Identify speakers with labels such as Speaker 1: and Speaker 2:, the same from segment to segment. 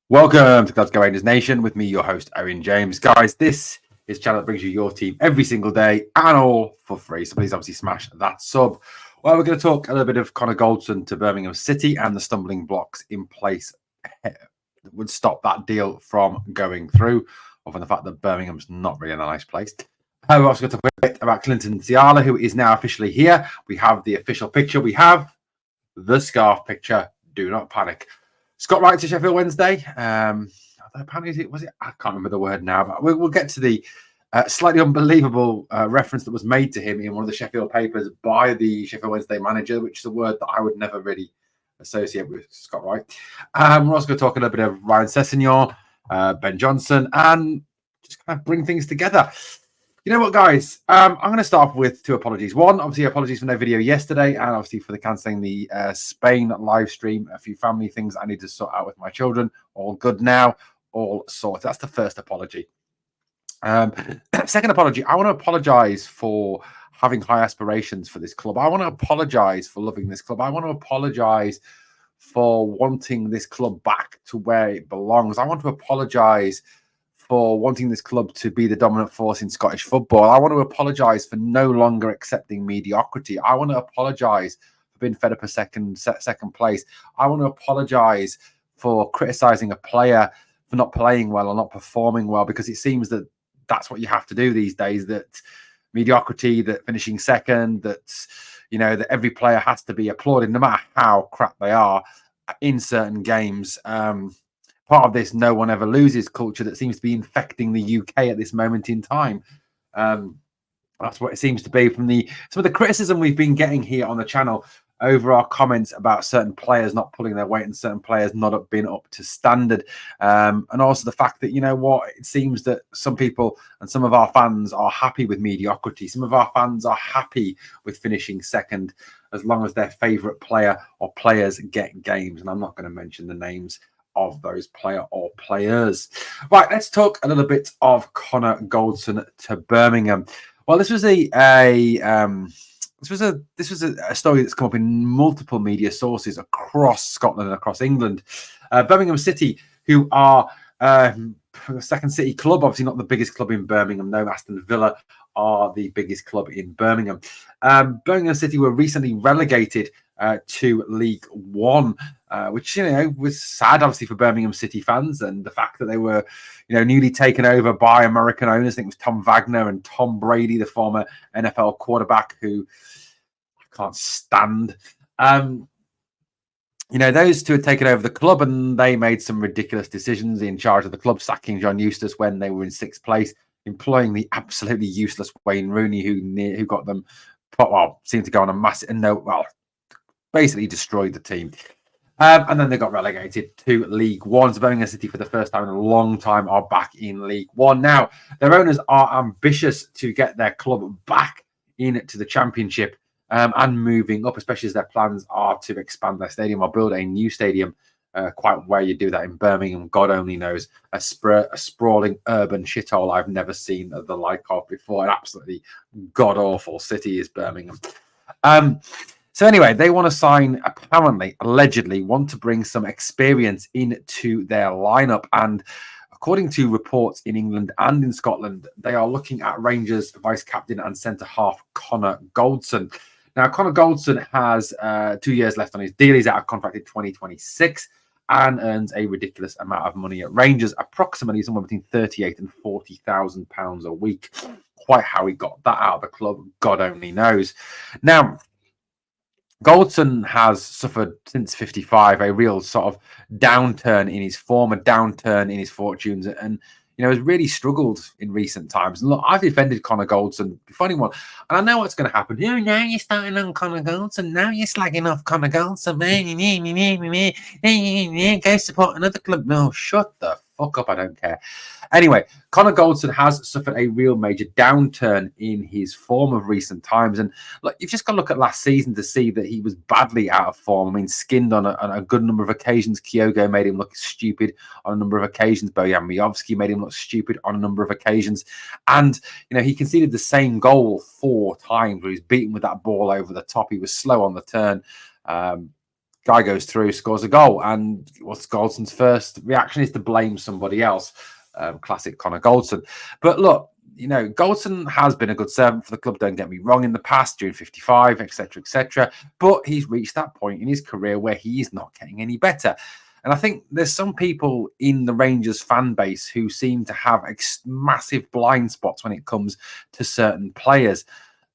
Speaker 1: Welcome to Glasgow Rangers Nation with me, your host, Owen James. Guys, this is a channel that brings you your team every single day and all for free. So please obviously smash that sub. Well, we're going to talk a little bit of Connor Goldson to Birmingham City and the stumbling blocks in place that would stop that deal from going through, or from the fact that Birmingham's not really a nice place. We're also going to talk a bit about Nsiala, who is now officially here. We have the official picture. We have the scarf picture. Do not panic. Scott Wright to Sheffield Wednesday. Apparently, was it? I can't remember the word now, but we'll get to the slightly unbelievable reference that was made to him in one of the Sheffield papers by the Sheffield Wednesday manager, which is a word that I would never really associate with Scott Wright. We're also going to talk a little bit of Ryan Sessegnon, Ben Johnson, and just kind of bring things together. You know what, guys? I'm going to start off with two apologies. One, obviously, apologies for no video yesterday, and obviously for the cancelling the Spain live stream. A few family things I need to sort out with my children. All good now, all sorted. That's the first apology. Second apology, I want to apologise for having high aspirations for this club. I want to apologise for loving this club. I want to apologise for wanting this club back to where it belongs. I want to apologise for wanting this club to be the dominant force in Scottish football. I want to apologise for no longer accepting mediocrity. I want to apologise for being fed up a second place. I want to apologise for criticising a player for not playing well or not performing well, because it seems that that's what you have to do these days, that mediocrity, that finishing second, that, you know, that every player has to be applauded no matter how crap they are in certain games. Part of this no one ever loses culture that seems to be infecting the UK at this moment in time. That's what it seems to be from some of the criticism we've been getting here on the channel over our comments about certain players not pulling their weight and certain players not being up to standard. And also the fact that, you know what, it seems that some people and some of our fans are happy with mediocrity. Some of our fans are happy with finishing second as long as their favourite player or players get games. And I'm not going to mention the names of those player or players. Right, let's talk a little bit of Connor Goldson to Birmingham. Well, this was a story that's come up in multiple media sources across Scotland and across England. Birmingham City, who are the second city club, obviously not the biggest club in Birmingham. No, Aston Villa are the biggest club in Birmingham. Birmingham City were recently relegated to League One, which, you know, was sad, obviously, for Birmingham City fans, and the fact that they were, you know, newly taken over by American owners. I think it was Tom Wagner and Tom Brady, the former NFL quarterback, who I can't stand. You know, those two had taken over the club, and they made some ridiculous decisions in charge of the club, sacking John Eustace when they were in sixth place, employing the absolutely useless Wayne Rooney, who got them, well, seemed to go on a massive, basically destroyed the team. And then they got relegated to League One. So Birmingham City, for the first time in a long time, are back in League One. Now, their owners are ambitious to get their club back into the Championship and moving up, especially as their plans are to expand their stadium or build a new stadium. Quite where you do that in Birmingham, God only knows. A sprawling urban shithole I've never seen the like of before. An absolutely god-awful city is Birmingham. So anyway, they want to sign, allegedly, want to bring some experience into their lineup. And according to reports in England and in Scotland, they are looking at Rangers vice-captain and centre-half Connor Goldson. Now, Connor Goldson has 2 years left on his deal. He's out of contract in 2026 and earns a ridiculous amount of money at Rangers, approximately somewhere between £38,000 and £40,000 a week. Quite how he got that out of the club, God only knows. Now, Goldson has suffered since 55 a real sort of downturn in his form, a downturn in his fortunes, and, you know, has really struggled in recent times. And look, I've defended Connor Goldson before anyone, and I know what's going to happen. You know, now you're starting on Connor Goldson, now you're slagging off Connor Goldson. Go support another club. No, shut the fuck up, I don't care. Anyway, Connor Goldson has suffered a real major downturn in his form of recent times. And look, you've just got to look at last season to see that he was badly out of form. I mean, skinned on a good number of occasions. Kyogo made him look stupid on a number of occasions. Bojan Mijovski made him look stupid on a number of occasions. And, you know, he conceded the same goal 4 times where he was beaten with that ball over the top. He was slow on the turn. Guy goes through, scores a goal, and what's Goldson's first reaction is to blame somebody else. Classic Connor Goldson. But look, Goldson has been a good servant for the club, don't get me wrong, in the past, during 55, etc., etc. But he's reached that point in his career where he is not getting any better. And I think there's some people in the Rangers fan base who seem to have massive blind spots when it comes to certain players.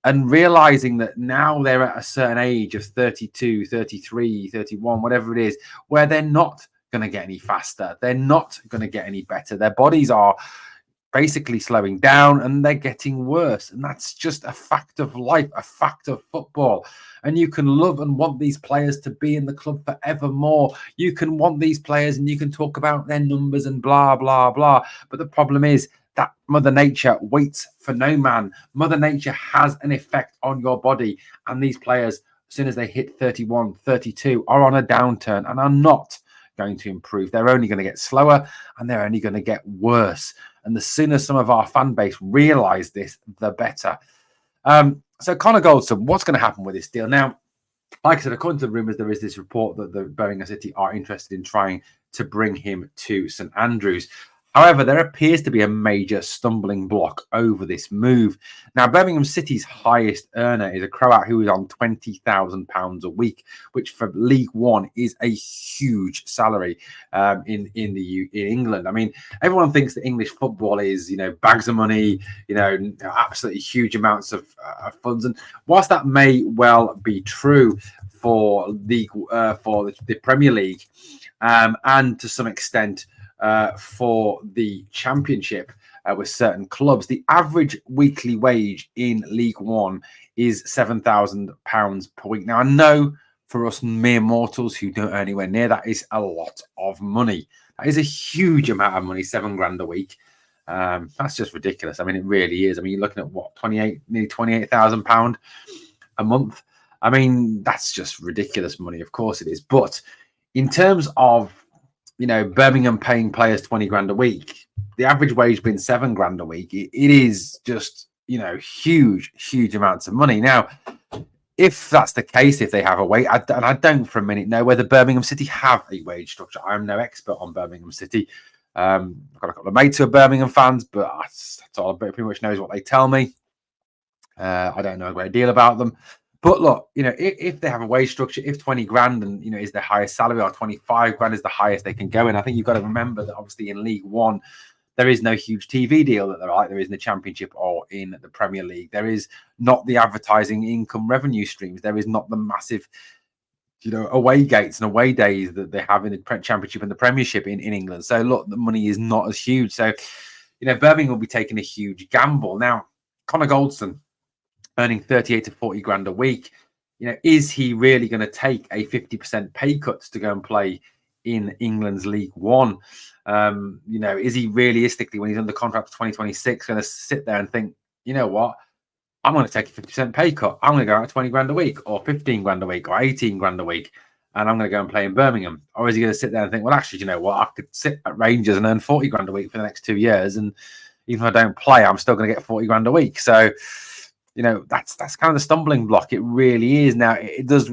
Speaker 1: And realizing that now they're at a certain age of 32, 33, 31, whatever it is, where they're not going to get any faster. They're not going to get any better. Their bodies are basically slowing down and they're getting worse. And that's just a fact of life, a fact of football. And you can love and want these players to be in the club forevermore. You can want these players and you can talk about their numbers and blah, blah, blah. But the problem is that Mother Nature waits for no man. Mother Nature has an effect on your body. And these players, as soon as they hit 31, 32, are on a downturn and are not going to improve. They're only going to get slower and they're only going to get worse. And the sooner some of our fan base realize this, the better. So Connor Goldson, what's going to happen with this deal? Now, like I said, according to the rumours, there is this report that the Birmingham City are interested in trying to bring him to St Andrews. However, there appears to be a major stumbling block over this move. Now, Birmingham City's highest earner is a Croat who is on £20,000 a week, which for League One is a huge salary in England. I mean, everyone thinks that English football is, bags of money, absolutely huge amounts of funds. And whilst that may well be true for the Premier League and to some extent, for the Championship with certain clubs, the average weekly wage in League One is £7,000 per week. Now, I know for us mere mortals who don't earn anywhere near that is a lot of money. That is a huge amount of money, £7,000 a week. That's just ridiculous. I mean, it really is. I mean, you're looking at what, nearly £28,000 a month. I mean, that's just ridiculous money. Of course it is. But in terms of Birmingham paying players £20,000 a week, the average wage being £7,000 a week, it is just, huge amounts of money. Now, if that's the case, if they have a wage, and I don't for a minute know whether Birmingham City have a wage structure. I'm no expert on Birmingham City. I've got a couple of mates who are Birmingham fans, but that's all I pretty much know is what they tell me. I don't know a great deal about them. But look, if they have a wage structure, if £20,000 and is their highest salary, or £25,000 is the highest they can go in, I think you've got to remember that obviously in League One there is no huge TV deal that there is in the Championship or in the Premier League. There is not the advertising income revenue streams. There is not the massive away gates and away days that they have in the Championship and the Premiership in England. So look, the money is not as huge. So Birmingham will be taking a huge gamble. Now, Connor Goldson, earning 38 to 40 grand a week, is he really going to take a 50% pay cut to go and play in England's League One? Is he realistically, when he's under contract for 2026, going to sit there and think, what, I'm going to take a 50% pay cut. I'm going to go out 20 grand a week or 15 grand a week or 18 grand a week, and I'm going to go and play in Birmingham? Or is he going to sit there and think, well, actually, what, I could sit at Rangers and earn 40 grand a week for the next 2 years, and even if I don't play, I'm still going to get 40 grand a week. So that's kind of the stumbling block. It really is. Now, it does.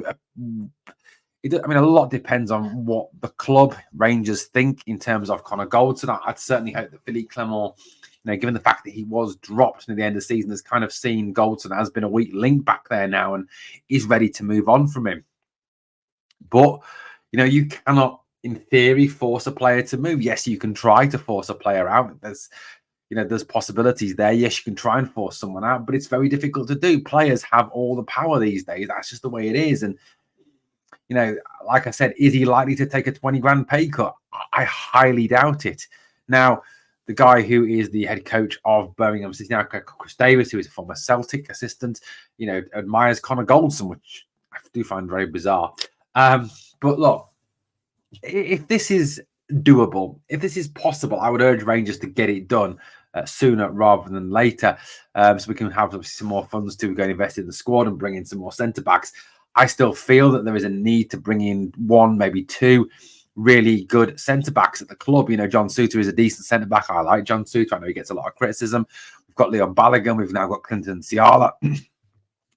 Speaker 1: I mean, a lot depends on what the club, Rangers, think in terms of Connor Goldson. I'd certainly hope that Philippe Clement, given the fact that he was dropped near the end of the season, has kind of seen Goldson as been a weak link back there now and is ready to move on from him. But, you cannot, in theory, force a player to move. Yes, you can try to force a player out. There's possibilities there. Yes, you can try and force someone out, but it's very difficult to do. Players have all the power these days. That's just the way it is. And, like I said, is he likely to take a 20 grand pay cut? I highly doubt it. Now, the guy who is the head coach of Birmingham City now, Chris Davis, who is a former Celtic assistant, admires Connor Goldson, which I do find very bizarre. But look, if this is doable, if this is possible, I would urge Rangers to get it done sooner rather than later, so we can have some more funds to go and invest in the squad and bring in some more centre backs. I still feel that there is a need to bring in one, maybe two really good centre backs at the club. John Suter is a decent centre back. I like John Suter. I know he gets a lot of criticism. We've got Leon Balogun. We've now got Nsiala.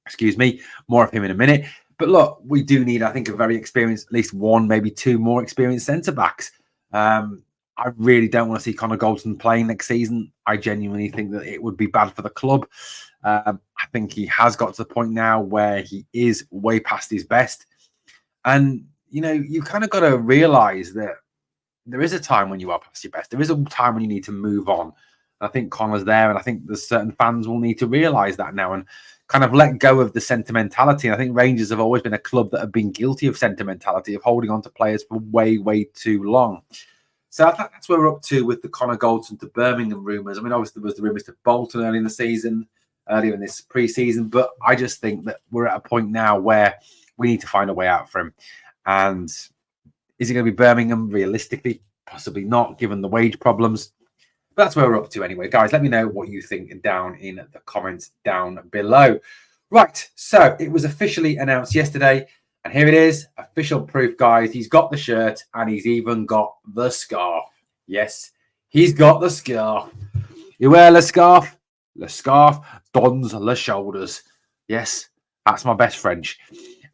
Speaker 1: Excuse me. More of him in a minute. But look, we do need, I think, a very experienced, at least one, maybe two more experienced centre backs. I really don't want to see Connor Goldson playing next season. I genuinely think that it would be bad for the club. I think he has got to the point now where he is way past his best. And, you know, you kind of got to realise that there is a time when you are past your best. There is a time when you need to move on. I think Connor's there, and I think there's certain fans will need to realise that now and kind of let go of the sentimentality. And I think Rangers have always been a club that have been guilty of sentimentality, of holding on to players for way, way too long. So I think that's where we're up to with the Connor Goldson to Birmingham rumours. I mean, obviously there was the rumours to Bolton early in the season, earlier in this pre-season, but I just think that we're at a point now where we need to find a way out for him. And is it going to be Birmingham? Realistically, possibly not, given the wage problems. But that's where we're up to anyway. Guys, let me know what you think down in the comments down below. Right, so it was officially announced yesterday. And here it is, official proof, guys. He's got the shirt and he's even got the scarf. Yes, he's got the scarf. You wear the scarf dons the shoulders. Yes, that's my best French.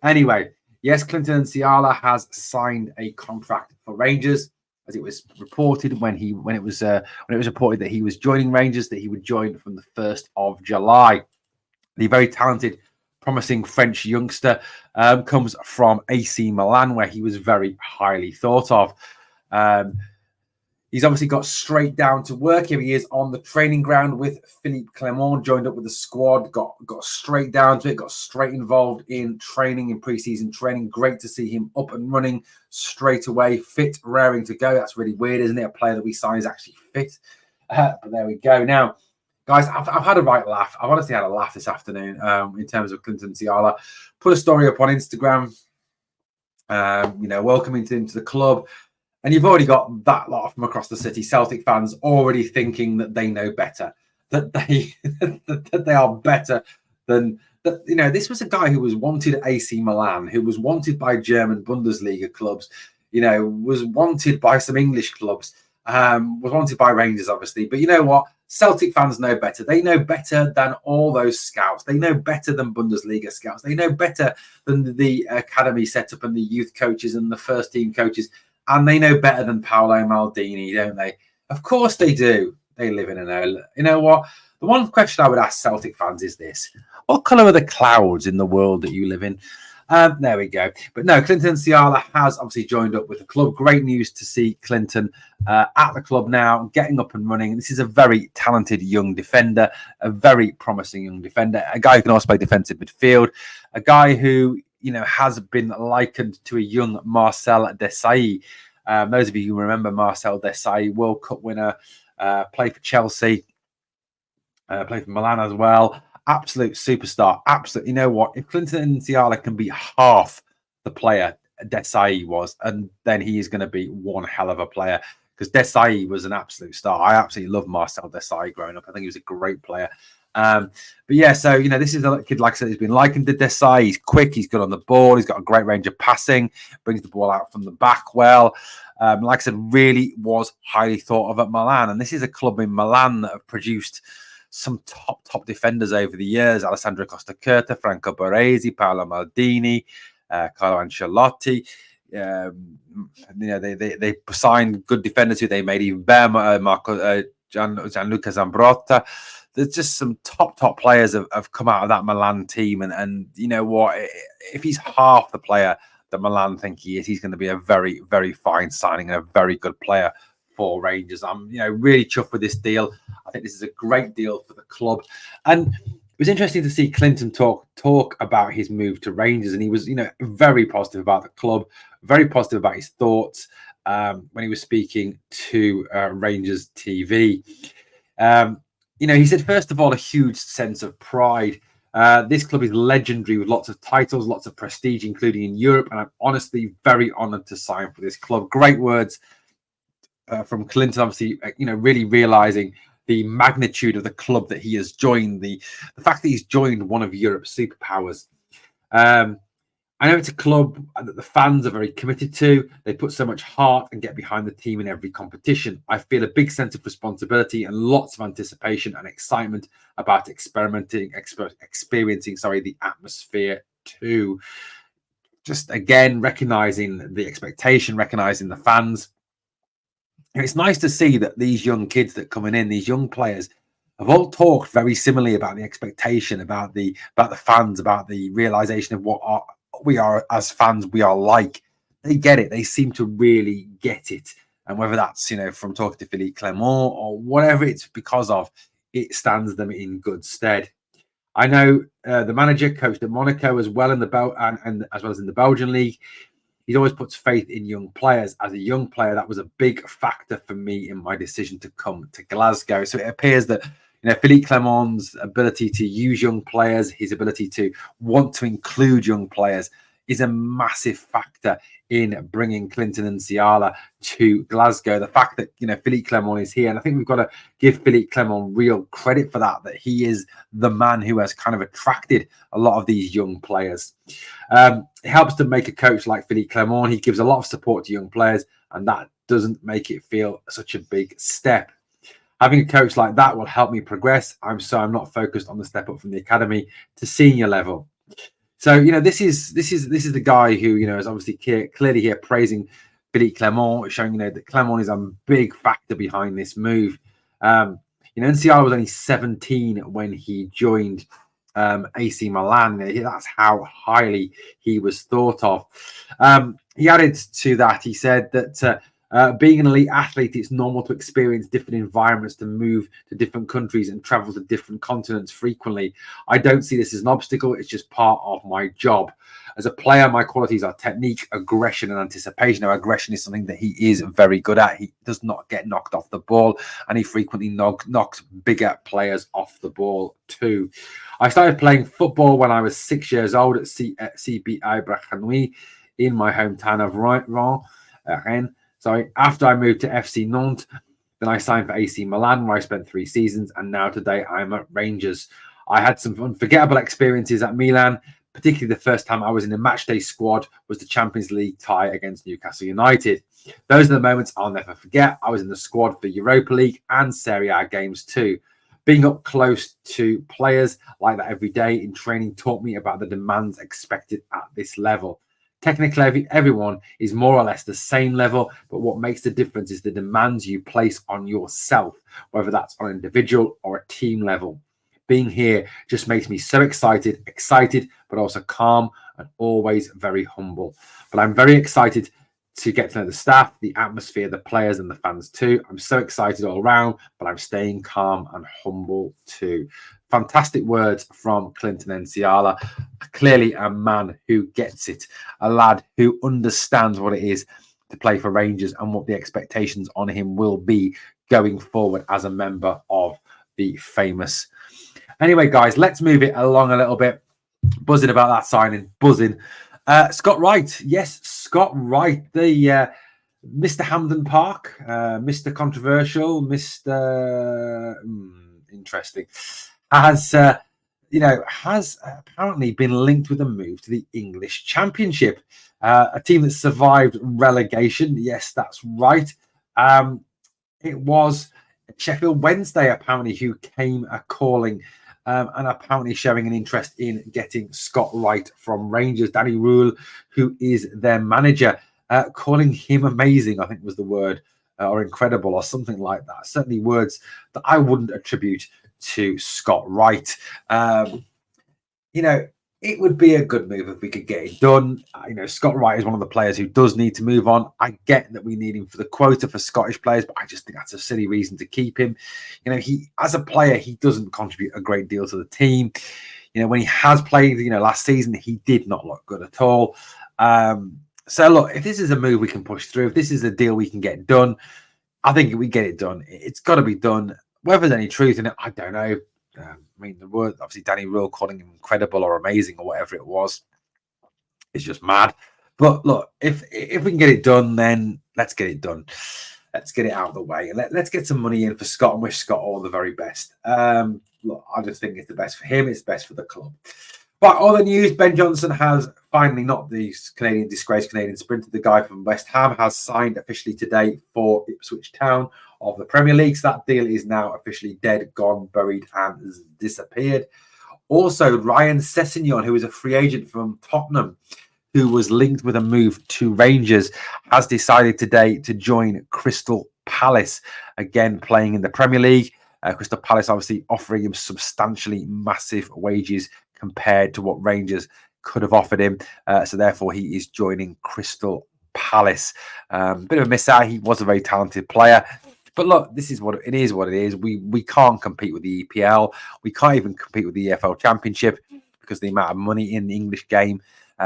Speaker 1: Anyway, yes, Clinton Nsiala has signed a contract for Rangers, as it was reported when it was reported that he was joining Rangers, that he would join from the 1st of July. The very talented, promising French youngster comes from AC Milan, where he was very highly thought of. He's obviously got straight down to work. Here he is on the training ground with Philippe Clement, joined up with the squad, got straight down to it, got straight involved in training, in pre-season training. Great to see him up and running straight away, fit, raring to go. That's really weird, isn't it? A player that we sign is actually fit. But there we go. Now, guys, I've had a right laugh. I've honestly had a laugh this afternoon in terms of Clinton Nsiala. Put a story up on Instagram, welcoming him to the club. And you've already got that lot from across the city, Celtic fans already thinking that they know better, that they are better than that. You know, this was a guy who was wanted at AC Milan, who was wanted by German Bundesliga clubs, you know, was wanted by some English clubs, was wanted by Rangers, obviously. But you know what? Celtic fans know better. They know better than all those scouts. They know better than Bundesliga scouts. They know better than the academy setup and the youth coaches and the first team coaches. And they know better than Paolo Maldini, don't they? Of course they do. They live in an know. You know what? The one question I would ask Celtic fans is this. What colour are the clouds in the world that you live in? There we go. But no, Clinton Nsiala has obviously joined up with the club. Great news to see Clinton at the club now, getting up and running. This is a very talented young defender, a very promising young defender, a guy who can also play defensive midfield, a guy who, you know, has been likened to a young Marcel Desailly. Those of you who remember Marcel Desailly, World Cup winner, played for Chelsea, played for Milan as well. Absolute superstar. Absolute. You know what? If Clinton Nsiala can be half the player Desailly was, and then he is going to be one hell of a player, because Desailly was an absolute star. I absolutely loved Marcel Desailly growing up. I think he was a great player. But yeah, so, you know, this is a kid, like I said, he's been likened to Desailly. He's quick, he's good on the ball, he's got a great range of passing, brings the ball out from the back well. Like I said, really was highly thought of at Milan. And this is a club in Milan that have produced some top defenders over the years. Alessandro Costa Curta, Franco Baresi, Paolo Maldini, Carlo Ancelotti. They signed good defenders who they made, even Gianluca Zambrotta. There's just some top players have come out of that Milan team, and you know what? If he's half the player that Milan think he is, he's going to be a very, very fine signing and a very good player for Rangers. I'm, you know, really chuffed with this deal. I think this is a great deal for the club, and it was interesting to see Clinton talk about his move to Rangers, and he was, you know, very positive about the club, very positive about his thoughts when he was speaking to Rangers TV. You know, he said, first of all, a huge sense of pride. This club is legendary with lots of titles, lots of prestige, including in Europe. And I'm honestly very honoured to sign for this club. Great words from Clinton, obviously, you know, really realising the magnitude of the club that he has joined, the fact that he's joined one of Europe's superpowers. I know it's a club that the fans are very committed to. They put so much heart and get behind the team in every competition. I feel a big sense of responsibility and lots of anticipation and excitement about experiencing the atmosphere too. just again recognizing the expectation, recognizing the fans. And it's nice to see that these young kids that coming in, these young players, have all talked very similarly about the expectation, about the fans, about the realization of what we are as fans. We are like. They get it. They seem to really get it. And whether that's from talking to Philippe Clement or whatever it's because of, it stands them in good stead. I know the manager coached at Monaco as well in the and as well as in the Belgian league. He always puts faith in young players. As a young player, that was a big factor for me in my decision to come to Glasgow. So it appears that Philippe Clement's ability to use young players, his ability to want to include young players, is a massive factor in bringing Clinton Nsiala to Glasgow. The fact that Philippe Clement is here, and I think we've got to give Philippe Clement real credit for that he is the man who has kind of attracted a lot of these young players. It helps to make a coach like Philippe Clement. He gives a lot of support to young players, and that doesn't make it feel such a big step. Having a coach like that will help me progress. I'm not focused on the step up from the academy to senior level. So this is the guy who is obviously clearly here praising Philippe Clement, showing that Clement is a big factor behind this move. Nsiala was only 17 when he joined AC Milan. That's how highly he was thought of. He added to that. He said that being an elite athlete, it's normal to experience different environments, to move to different countries and travel to different continents frequently. I don't see this as an obstacle. It's just part of my job. As a player, my qualities are technique, aggression, and anticipation. Now, aggression is something that he is very good at. He does not get knocked off the ball, and he frequently knocks bigger players off the ball too. I started playing football when I was 6 years old at CBI Bracanoui in my hometown of Rennes. After I moved to FC Nantes, then I signed for AC Milan, where I spent 3 seasons, and now today I'm at Rangers. I had some unforgettable experiences at Milan, particularly the first time I was in a matchday squad was the Champions League tie against Newcastle United. Those are the moments I'll never forget. I was in the squad for Europa League and Serie A games too. Being up close to players like that every day in training taught me about the demands expected at this level. Technically, everyone is more or less the same level, but what makes the difference is the demands you place on yourself, whether that's on an individual or a team level. Being here just makes me so excited, but also calm and always very humble. But I'm very excited to get to know the staff, the atmosphere, the players and the fans too. I'm so excited all around, but I'm staying calm and humble too. Fantastic words from Clinton Nsiala. Clearly a man who gets it, a lad who understands what it is to play for Rangers and what the expectations on him will be going forward as a member of the famous. Anyway, guys, let's move it along a little bit. Buzzing about that signing, buzzing. Scott Wright. Yes, Scott Wright, the Mr. Hampden Park, Mr. Controversial, Mr. Interesting, has apparently been linked with a move to the English Championship, a team that survived relegation. Yes, that's right. It was Sheffield Wednesday, apparently, who came calling and apparently showing an interest in getting Scott Wright from Rangers. Danny Rule, who is their manager, calling him amazing, I think was the word, or incredible, or something like that. Certainly words that I wouldn't attribute to Scott Wright. It would be a good move if we could get it done. Scott Wright is one of the players who does need to move on. I get that we need him for the quota for Scottish players, but I just think that's a silly reason to keep him. He, as a player, he doesn't contribute a great deal to the team. When he has played, last season, he did not look good at all. So look, if this is a move we can push through, if this is a deal we can get done, I think we get it done. It's got to be done. Whether there's any truth in it, I don't know. The word, obviously, Danny Rule calling him incredible or amazing or whatever it was, is just mad. But look, if we can get it done, then let's get it done. Let's get it out of the way and let's get some money in for Scott and wish Scott all the very best. Look, I just think it's the best for him. It's best for the club. But other news, Ben Johnson has finally, not the disgraced Canadian sprinter, the guy from West Ham, has signed officially today for Ipswich Town of the Premier League. So that deal is now officially dead, gone, buried, and has disappeared. Also, Ryan Sessegnon, who is a free agent from Tottenham, who was linked with a move to Rangers, has decided today to join Crystal Palace, again playing in the Premier League. Crystal Palace obviously offering him substantially massive wages compared to what Rangers could have offered him. So therefore, he is joining Crystal Palace. Bit of a miss out. He was a very talented player. But look, this is what it is. What it is. We can't compete with the EPL. We can't even compete with the EFL Championship because of the amount of money in the English game,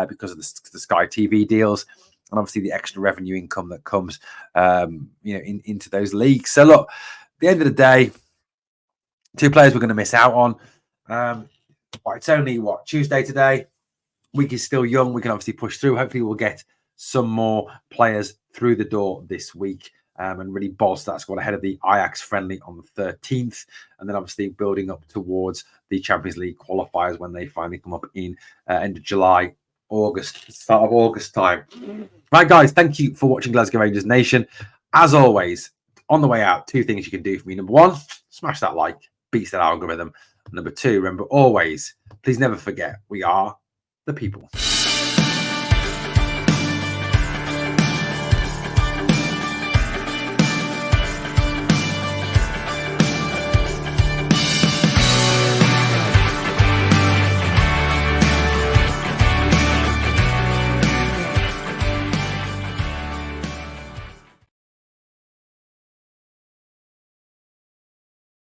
Speaker 1: because of the Sky TV deals, and obviously the extra revenue income that comes, into those leagues. So look, at the end of the day, 2 players we're going to miss out on. But it's only Tuesday today. Week is still young. We can obviously push through. Hopefully, we'll get some more players through the door this week, and really bolster that squad ahead of the Ajax friendly on the 13th, and then obviously building up towards the Champions League qualifiers when they finally come up in end of July, August, start of August time. Right, guys, thank you for watching Glasgow Rangers Nation. As always, on the way out, 2 things you can do for me. Number 1, smash that like, beats that algorithm. Number 2, remember always, please never forget, we are the people.